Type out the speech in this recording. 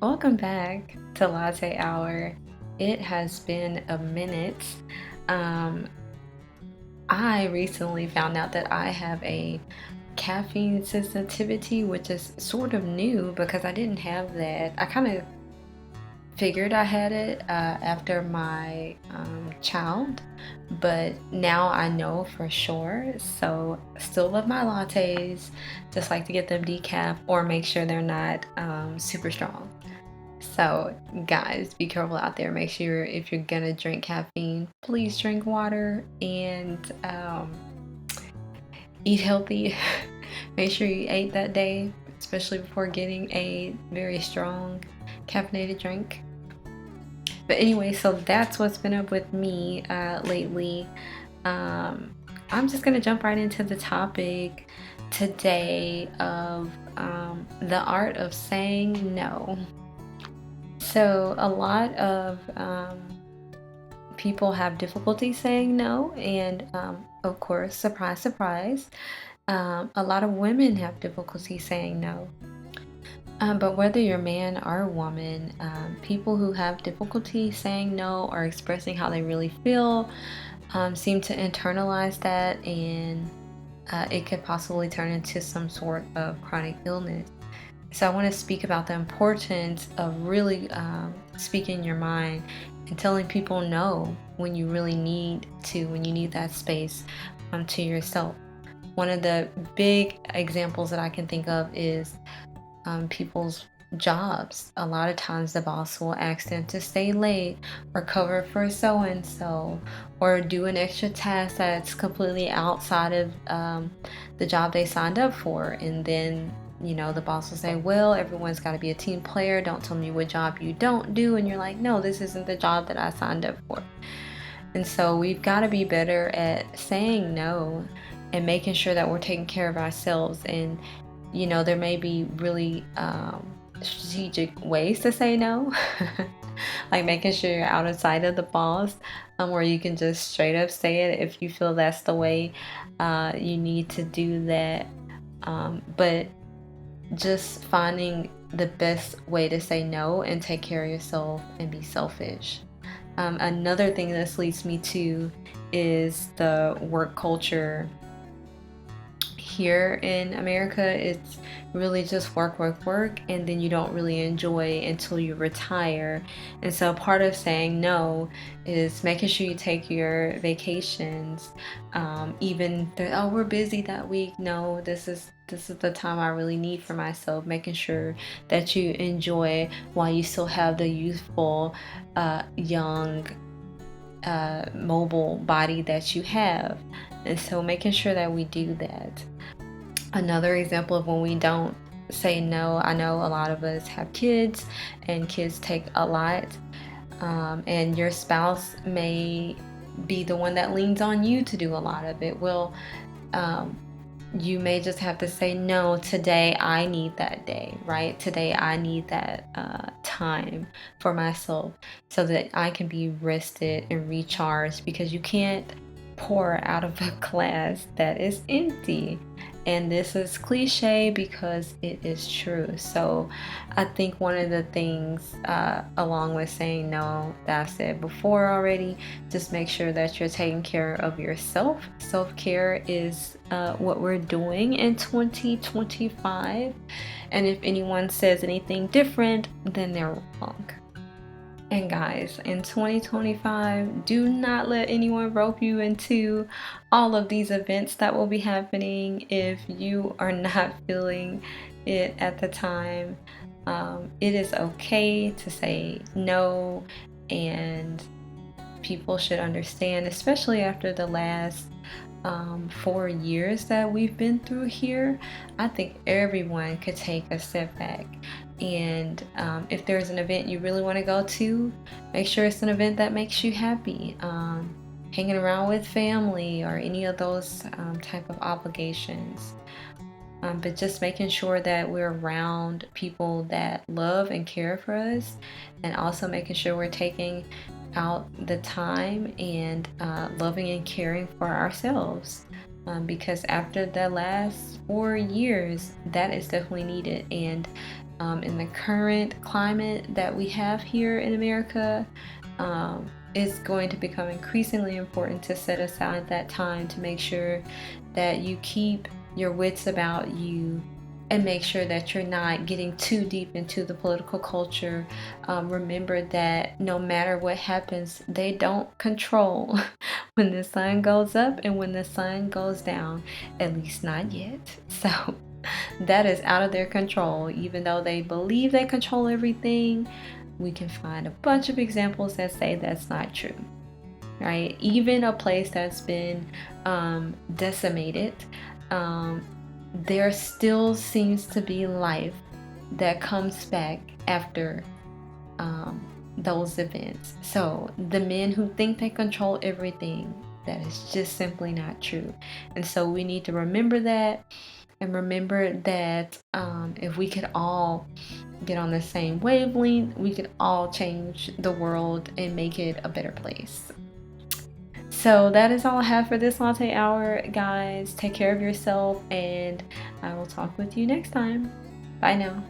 Welcome back to Latte Hour. It has been a minute. Um, I recently found out that I have a caffeine sensitivity, which is sort of new because I didn't have that. I kind of figured I had it after my child, but now I know for sure. So, still love my lattes, just like to get them decaf or make sure they're not super strong. So, guys, be careful out there. Make sure if you're gonna drink caffeine, please drink water and eat healthy. Make sure you ate that day, especially before getting a very strong caffeinated drink. But anyway, so that's what's been up with me lately. Um, I'm just gonna jump right into the topic today of the art of saying no. So, a lot of people have difficulty saying no, and of course, surprise, surprise, a lot of women have difficulty saying no. But whether you're man or woman, people who have difficulty saying no or expressing how they really feel seem to internalize that, and it could possibly turn into some sort of chronic illness. So I want to speak about the importance of really speaking your mind and telling people no when you really need to, when you need that space to yourself. One of the big examples that I can think of is people's jobs. A lot of times the boss will ask them to stay late or cover for so and so or do an extra task that's completely outside of the job they signed up for. And then, the boss will say, well, everyone's got to be a team player. Don't tell me what job you don't do. And you're like, no, this isn't the job that I signed up for. And so we've got to be better at saying no and making sure that we're taking care of ourselves. And there may be really strategic ways to say no, like making sure you're out of sight of the boss, where you can just straight up say it if you feel that's the way you need to do that. But just finding the best way to say no and take care of yourself and be selfish. Another thing this leads me to is the work culture. Here in America, it's really just work, work, work, and then you don't really enjoy until you retire. And so part of saying no is making sure you take your vacations. Even oh, we're busy that week. No, this is the time I really need for myself. Making sure that you enjoy while you still have the youthful, young, mobile body that you have. And so making sure that we do that. Another example of when we don't say no, I know a lot of us have kids and kids take a lot, and your spouse may be the one that leans on you to do a lot of it. Well, you may just have to say, no, today I need that day, right? Today I need that time for myself so that I can be rested and recharged, because you can't pour out of a glass that is empty. And this is cliche because it is true. So I think one of the things, along with saying no, that I said before already, just make sure that you're taking care of yourself. Self-care is what we're doing in 2025. And if anyone says anything different, then they're wrong. And guys, in 2025, do not let anyone rope you into all of these events that will be happening if you are not feeling it at the time. It is okay to say no, and people should understand, especially after the last 4 years that we've been through here. I think everyone could take a step back. And if there's an event you really want to go to, make sure it's an event that makes you happy. Hanging around with family or any of those type of obligations. But just making sure that we're around people that love and care for us, and also making sure we're taking out the time and loving and caring for ourselves. Because after the last 4 years, that is definitely needed. And in the current climate that we have here in America, it's going to become increasingly important to set aside that time to make sure that you keep your wits about you and make sure that you're not getting too deep into the political culture. Remember that no matter what happens, they don't control when the sun goes up and when the sun goes down, at least not yet. So that is out of their control. Even though they believe they control everything, we can find a bunch of examples that say that's not true, right? Even a place that's been decimated, there still seems to be life that comes back after those events. So the men who think they control everything, that is just simply not true. And so we need to remember that, and remember that if we could all get on the same wavelength, we could all change the world and make it a better place. So that is all I have for this latte hour, guys. Take care of yourself, and I will talk with you next time. Bye now.